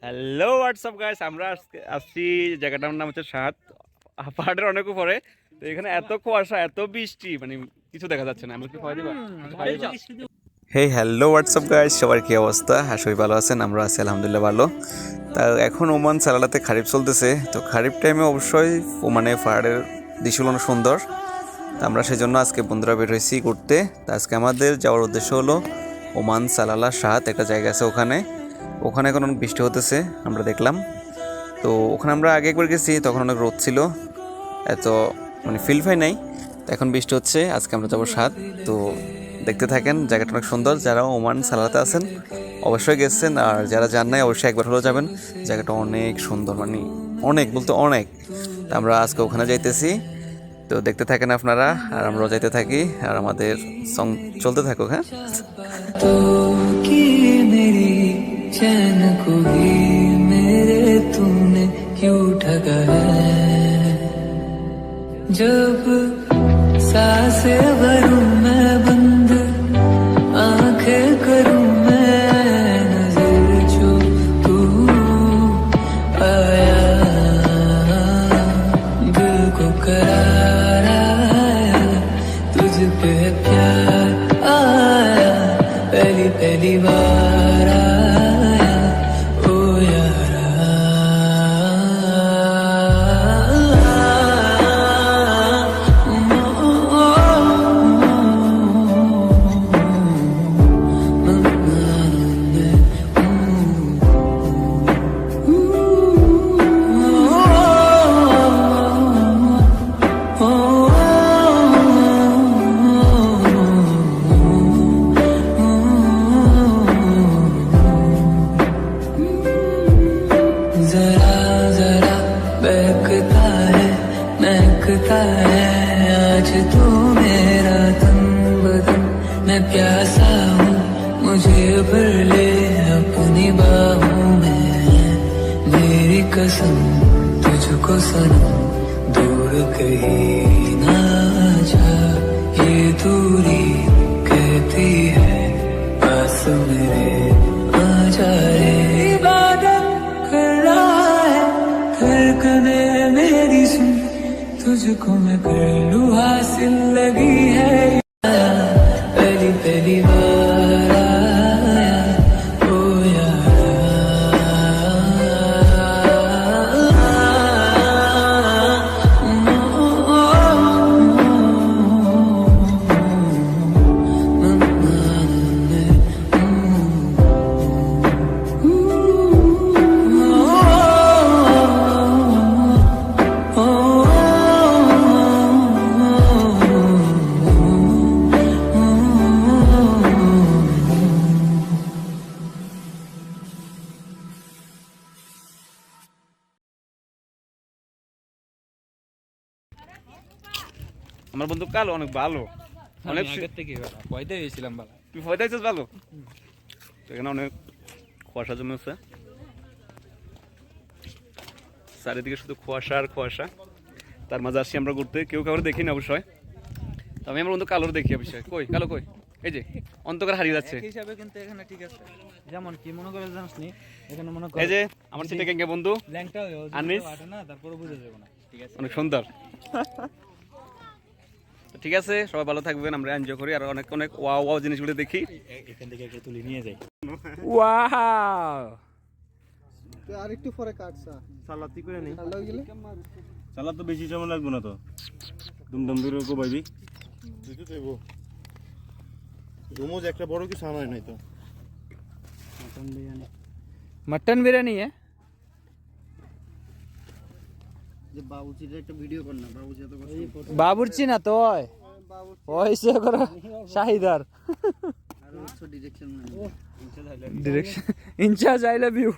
Hello WhatsApp guys, আমরা আজকে আসছি জায়গাটার নাম হচ্ছে সাত। পাহাড়ের অনেক উপরে। তো এখানে এত কুয়াশা, এত বৃষ্টি, মানে কিছু দেখা যাচ্ছে না। আমরা কি খাওয়া দিবা? হেই হ্যালো হোয়াটসঅ্যাপ গাইস, সবার কি অবস্থা? হ্যাঁ, সবাই ভালো আছেন? আমরা আছি আলহামদুলিল্লাহ ভালো। তা এখন ওমান সালালাতে খারিফ চলতেছে। তো খারিফ টাইমে অবশ্যই মানে পাহাড়ের দৃশ্যগুলো অনেক সুন্দর। তা আমরা সেই জন্য আজকে বন্ধুরা বের হয়েছি ঘুরতে। তা আজকে আমাদের যাওয়ার উদ্দেশ্য হলো ওমান সালালা সাত, একটা জায়গা আছে ওখানে। ওখানে এখন অনেক বৃষ্টি হতেছে, আমরা দেখলাম। তো ওখানে আমরা আগে একবার গেছি, তখন অনেক রোদ ছিল, এত মানে ফিল পাই নাই। তো এখন বৃষ্টি হচ্ছে, আজকে আমরা যাবো সাত। তো দেখতে থাকেন, জায়গাটা অনেক সুন্দর। যারা ওমান সালাতে আছেন অবশ্যই গেছেন, আর যারা যান নাই অবশ্যই একবার হলেও যাবেন। জায়গাটা অনেক সুন্দর, মানে অনেক বলতে অনেক। তো আমরা আজকে ওখানে যাইতেছি। তো দেখতে থাকেন আপনারা, আর আমরাও যাইতে থাকি, আর আমাদের সং চলতে থাকুক। হ্যাঁ, तो की मेरी चैन को भी मेरे तूने क्यों ठगा है। जब सांसें भरूं मैं बंद, आंखें करूं मैं नजर, जो तू आया दिल को करार आया, तुझ पे प्यार आया, पहली पहली बार आया ओ यारा। जरा जरा बहकता है महकता है आज तो मेरा तन बदन, मैं प्यासा हूँ मुझे भर ले अपनी बाहों में। मेरी कसम तुझको सनम, दूर कहीं ना जा, ये दूरी कहती है पास मेरे आ जा रे। इबादत कर रहा है धड़कने मेरी, सुन तुझको मैं कर लूँ हासिल लगी है। पहली पहली बार आया ओ আমার বন্ধু কালো অনেক ভালো, অনেক আগের থেকে ভয়তে হয়েছিলাম ভালো। তুই ভয় পাইছিস ভালো। তো এখানে অনেক কুয়াশা জমেছে, চারিদিকে শুধু কুয়াশা আর কুয়াশা। তার মাঝে আসছি আমরা ঘুরতে, কেউ কাউরে দেখি না অবশ্যই। তো আমি আমার বন্ধু কালোর দেখি অবশ্যই। কই কালো কই? এই যে অন্ধকার হারিয়ে যাচ্ছে। এক হিসাবে কিন্তু এখানে ঠিক আছে, যেমন কি মনে করে জানিস নি, এখানে মনে এই যে আমার সিটে গ্যাংগে বন্ধু ল্যাংটা হয়েও আনিস। আটে না, তারপরে বুঝে যাবে না। ঠিক আছে, অনেক সুন্দর। তো ঠিক আছে, সবাই ভালো থাকবেন, আমরা এনজয় করি, আর অনেক অনেক ওয়াও ওয়াও জিনিসগুলো দেখি। এখান থেকে একটা তুলে নিয়ে যাই। ওয়াও, তুই আরেকটু পরে কাটছা সালাতি করে নেই। ঠান্ডা হয়ে গেলে সালাদ তো বেশি সময় লাগবে না তো, দুমদম দূরে কোবাইবি তুই তো দেবো। রোমোজ একটা বড় কি সানায় নাই তো। মটন বিরিয়ানি है যে বাবুচির একটা ভিডিও কর না, বাবুচি এত কষ্ট বাবুর্চি না তো ওইসে করো শাহিদার আর হচ্ছে direction direction in charge I love you.